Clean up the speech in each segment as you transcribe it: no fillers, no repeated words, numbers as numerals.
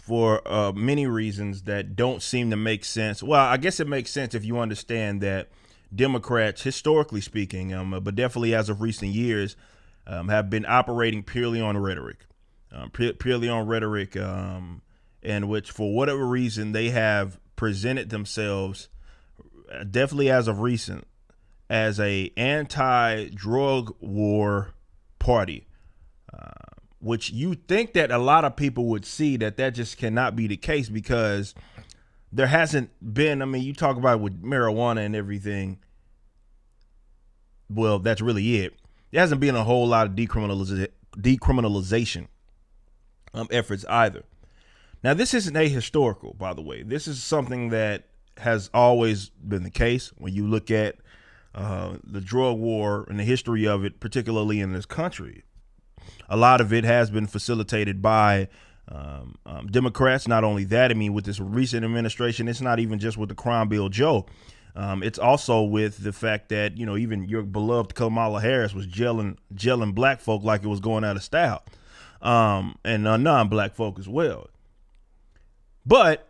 for many reasons that don't seem to make sense. Well, I guess it makes sense if you understand that Democrats, historically speaking, but definitely as of recent years, have been operating purely on rhetoric, purely on rhetoric, in which, for whatever reason, they have presented themselves, definitely as of recent, as a anti-drug war party, which you think that a lot of people would see that just cannot be the case, because there hasn't been, I mean, you talk about with marijuana and everything, well, that's really it. There hasn't been a whole lot of decriminalization efforts either. Now, this isn't ahistorical, by the way. This is something that has always been the case when you look at the drug war and the history of it, particularly in this country. A lot of it has been facilitated by Democrats. Not only that, I mean, with this recent administration, it's not even just with the Crime Bill Joe. It's also with the fact that, you know, even your beloved Kamala Harris was gelling black folk like it was going out of style, and non-black folk as well. But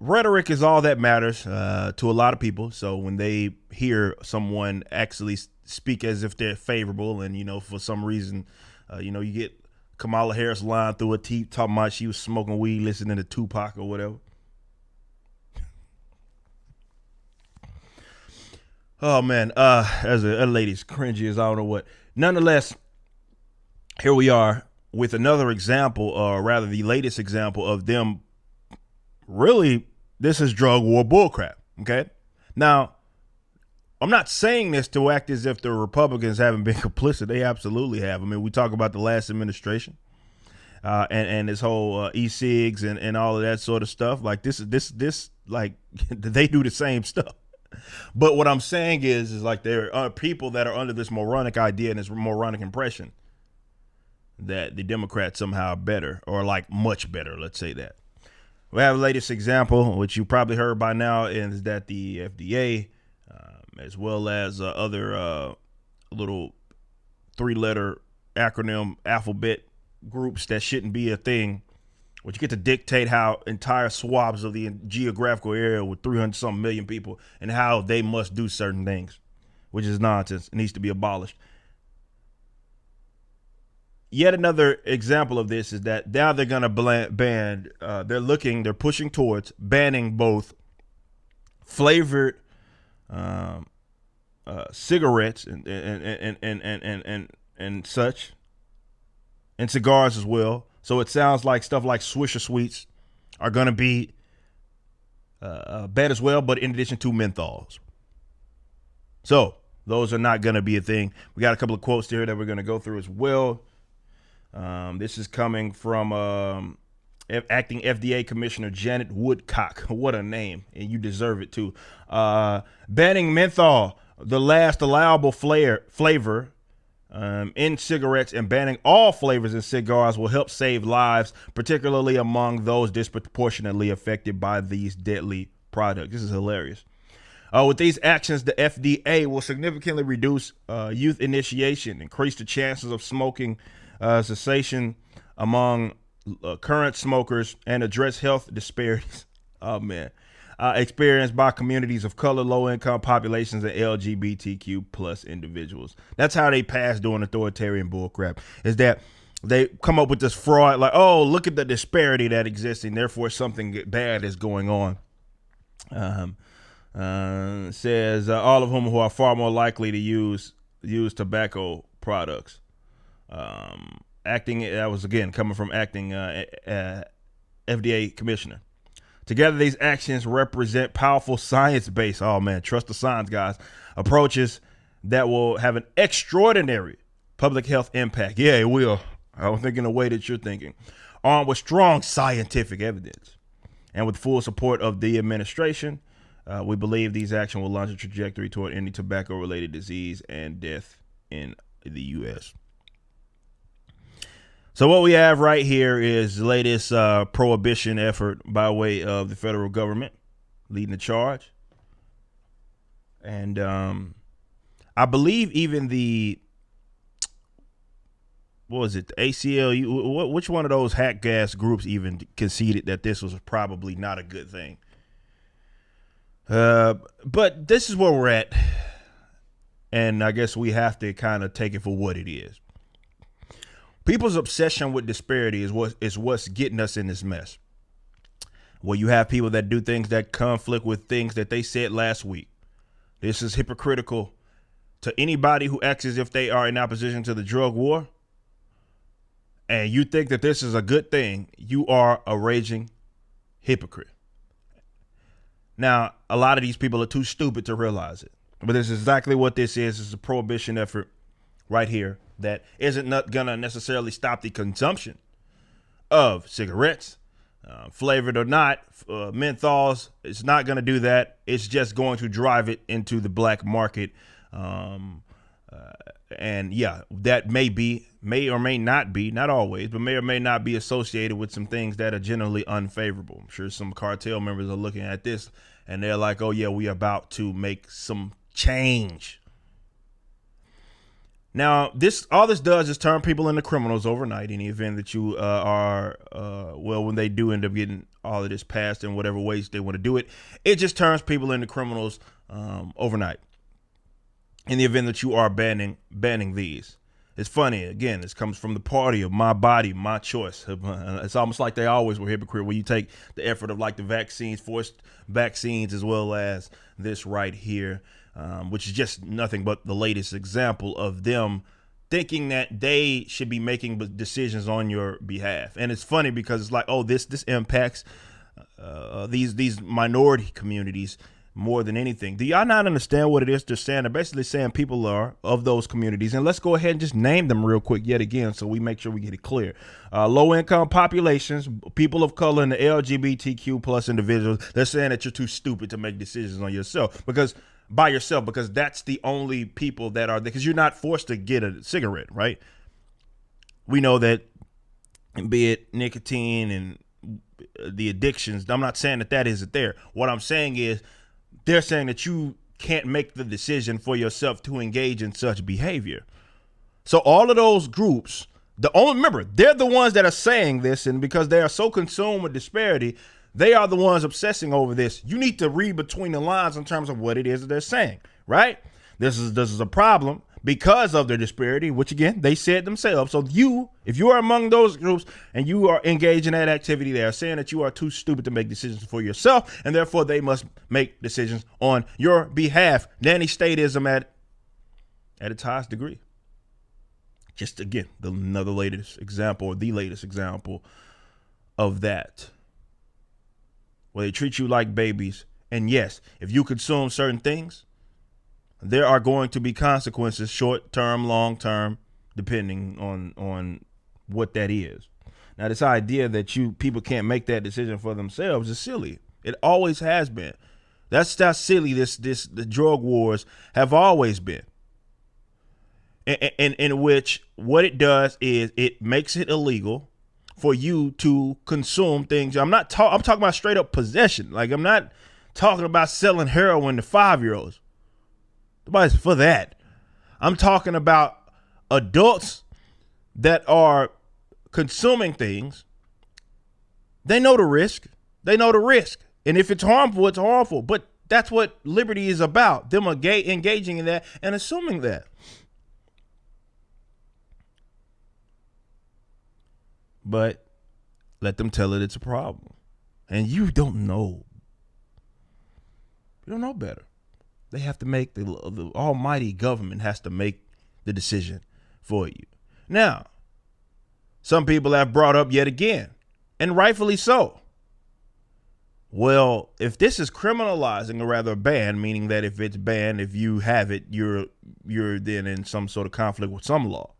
rhetoric is all that matters to a lot of people. So when they hear someone actually speak as if they're favorable, and, you know, for some reason, you get Kamala Harris lying through her teeth talking about she was smoking weed, listening to Tupac or whatever. Oh man, as a lady's cringy as I don't know what. Nonetheless, here we are with another example, or rather the latest example of them. Really, this is drug war bullcrap. Okay, now I'm not saying this to act as if the Republicans haven't been complicit. They absolutely have. I mean, we talk about the last administration, and this whole e-cigs and all of that sort of stuff. Like this like they do the same stuff. But what I'm saying is like there are people that are under this moronic idea and this moronic impression that the Democrats somehow are better, or like much better. Let's say that. We have the latest example, which you probably heard by now, is that the FDA, as well as other little 3-letter acronym alphabet groups that shouldn't be a thing, which you get to dictate how entire swabs of the geographical area with 300 something million people and how they must do certain things, which is nonsense. It needs to be abolished. Yet another example of this is that now they're going to ban, they're pushing towards banning both flavored cigarettes and such, and cigars as well. So it sounds like stuff like Swisher Sweets are going to be banned as well, but in addition to menthols. So those are not going to be a thing. We got a couple of quotes here that we're going to go through as well. This is coming from acting FDA Commissioner Janet Woodcock. What a name, and you deserve it too. Banning menthol, the last allowable flavor in cigarettes, and banning all flavors in cigars will help save lives, particularly among those disproportionately affected by these deadly products. This is hilarious. With these actions, the FDA will significantly reduce youth initiation, increase the chances of smoking cessation among current smokers, and address health disparities. Oh man. Experienced by communities of color, low-income populations, and LGBTQ plus individuals. That's how they pass doing authoritarian bullcrap, is that they come up with this fraud, like, oh, look at the disparity that exists, and therefore something bad is going on. Says all of whom who are far more likely to use tobacco products. Acting, that was again coming from acting FDA commissioner. Together, these actions represent powerful science-based, oh man, trust the science, guys, approaches that will have an extraordinary public health impact. Yeah, it will. I don't think in the way that you're thinking. Armed with strong scientific evidence and with full support of the administration, we believe these actions will launch a trajectory toward ending tobacco-related disease and death in the U.S. So what we have right here is the latest prohibition effort by way of the federal government leading the charge. And I believe even the what was it, the ACLU? Which one of those hack gas groups even conceded that this was probably not a good thing? But this is where we're at, and I guess we have to kind of take it for what it is. People's obsession with disparity is what's getting us in this mess. Where you have people that do things that conflict with things that they said last week. This is hypocritical to anybody who acts as if they are in opposition to the drug war. And you think that this is a good thing, you are a raging hypocrite. Now, a lot of these people are too stupid to realize it. But this is exactly what this is. It's a prohibition effort right here that isn't not going to necessarily stop the consumption of cigarettes, flavored or not, menthols. It's not going to do that. It's just going to drive it into the black market. And yeah, that may or may not be, not always, but may or may not be associated with some things that are generally unfavorable. I'm sure some cartel members are looking at this and they're like, oh yeah, we are about to make some change. Now, all this does is turn people into criminals overnight in the event that you when they do end up getting all of this passed in whatever ways they want to do it, it just turns people into criminals overnight in the event that you are banning these. It's funny, again, this comes from the party of my body, my choice. It's almost like they always were hypocrite when you take the effort of like the vaccines, forced vaccines, as well as this right here. Which is just nothing but the latest example of them thinking that they should be making decisions on your behalf. And it's funny because it's like, oh, this impacts these minority communities more than anything. Do y'all not understand what it is they're saying? They're basically saying people are of those communities. And let's go ahead and just name them real quick yet again so we make sure we get it clear. Low-income populations, people of color, and the LGBTQ plus individuals. They're saying that you're too stupid to make decisions on yourself because that's the only people that are there, because you're not forced to get a cigarette, right? We know that, be it nicotine and the addictions, I'm not saying that isn't there. What I'm saying is they're saying that you can't make the decision for yourself to engage in such behavior. So all of those groups, remember, they're the ones that are saying this, and because they are so consumed with disparity, they are the ones obsessing over this. You need to read between the lines in terms of what it is that they're saying, right? This is a problem because of their disparity, which again, they said themselves. So if you are among those groups and you are engaged in that activity, they are saying that you are too stupid to make decisions for yourself, and therefore they must make decisions on your behalf. Nanny statism at its highest degree. Just again, the latest example of that. Where they treat you like babies. And yes, if you consume certain things, there are going to be consequences, short term, long term, depending on what that is. Now, this idea that people can't make that decision for themselves is silly. It always has been. That's silly. The drug wars have always been. In which what it does is it makes it illegal for you to consume things. I'm talking about straight up possession. Like, I'm not talking about selling heroin to 5-year-olds. Nobody's for that. I'm talking about adults that are consuming things. They know the risk. And if it's harmful, it's harmful. But that's what liberty is about. Them engaging in that and assuming that. But let them tell it it's a problem. And you don't know. You don't know better. They have to make, the almighty government has to make the decision for you. Now, some people have brought up yet again, and rightfully so. Well, if this is criminalizing or rather banned, meaning that if it's banned, if you have it, you're then in some sort of conflict with some law.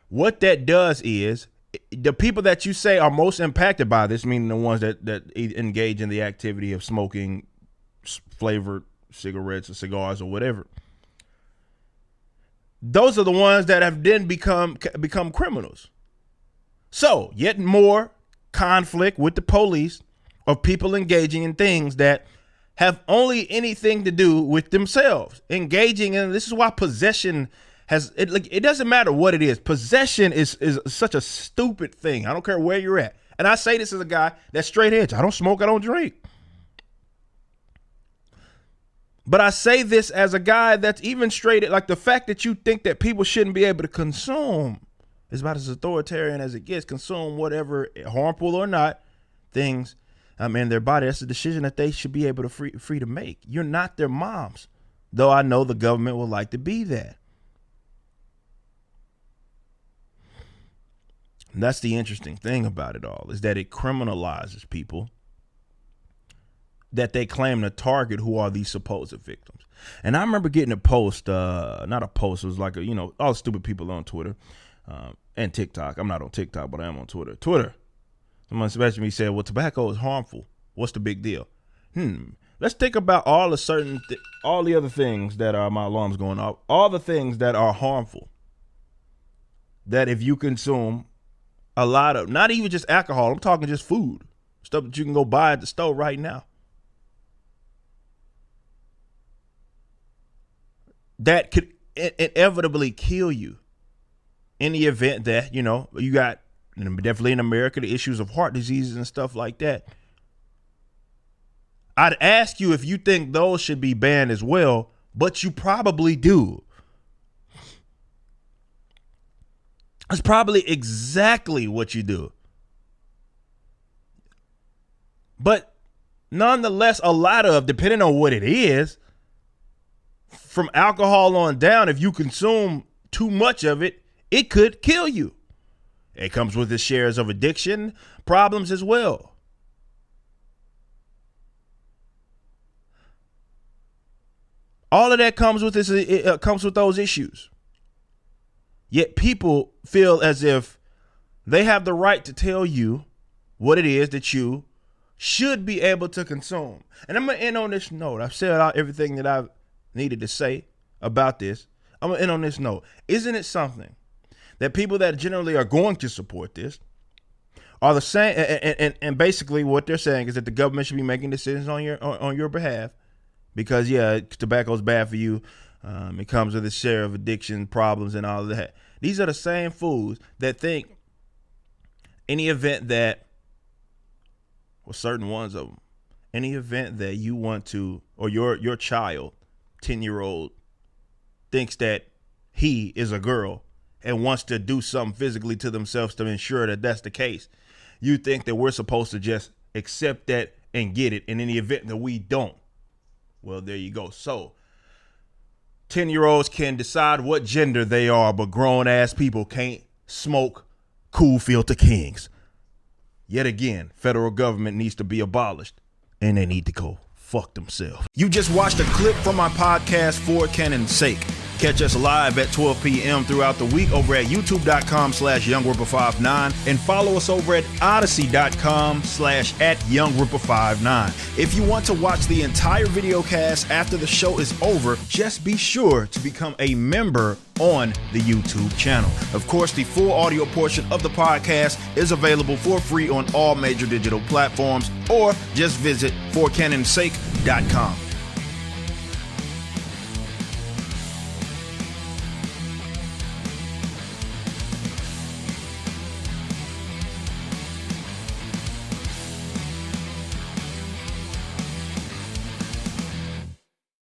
What that does is the people that you say are most impacted by this, meaning the ones that engage in the activity of smoking flavored cigarettes or cigars or whatever, those are the ones that have then become criminals. So yet more conflict with the police of people engaging in things that have only anything to do with themselves. Engaging in, this is why possession it doesn't matter what it is. Possession is such a stupid thing. I don't care where you're at. And I say this as a guy that's straight edge. I don't smoke, I don't drink. But I say this as a guy that's even straight, like the fact that you think that people shouldn't be able to consume is about as authoritarian as it gets. Consume whatever, harmful or not, things in their body. That's a decision that they should be able to free to make. You're not their moms, though I know the government would like to be that. And that's the interesting thing about it all, is that it criminalizes people that they claim to target, who are these supposed victims. And I remember getting a post, not a post, it was like all stupid people on Twitter and TikTok. I'm not on TikTok, but I am on Twitter. Someone especially me said, well, tobacco is harmful. What's the big deal? Let's think about all the other things that are, my alarm's going off, all the things that are harmful, that if you consume a lot of, not even just alcohol, I'm talking just food, stuff that you can go buy at the store right now, that could inevitably kill you in the event that, you got, definitely in America, the issues of heart diseases and stuff like that. I'd ask you if you think those should be banned as well, but you probably do. That's probably exactly what you do. But nonetheless, a lot of, depending on what it is, from alcohol on down, if you consume too much of it, it could kill you. It comes with its shares of addiction problems as well. All of that comes with this. It comes with those issues. Yet people feel as if they have the right to tell you what it is that you should be able to consume. And I'm going to end on this note. I've said out everything that I've needed to say about this. I'm going to end on this note. Isn't it something that people that generally are going to support this are the same, and basically what they're saying is that the government should be making decisions on your behalf because, tobacco is bad for you. It comes with a share of addiction problems and all of that. These are the same fools that think any event that, well, certain ones of them, any event that you want to, or your child, 10-year-old, thinks that he is a girl and wants to do something physically to themselves to ensure that that's the case, you think that we're supposed to just accept that and get it. And in the event that we don't, well, there you go. So 10-year-olds can decide what gender they are, but grown-ass people can't smoke Cool Filter Kings. Yet again, federal government needs to be abolished, and they need to go fuck themselves. You just watched a clip from my podcast, For Canon's Sake. Catch us live at 12 p.m. throughout the week over at youtube.com/YoungRipper59 and follow us over at odyssey.com/@YoungRipper59. If you want to watch the entire video cast after the show is over, just be sure to become a member on the YouTube channel. Of course, the full audio portion of the podcast is available for free on all major digital platforms, or just visit forcanonsake.com.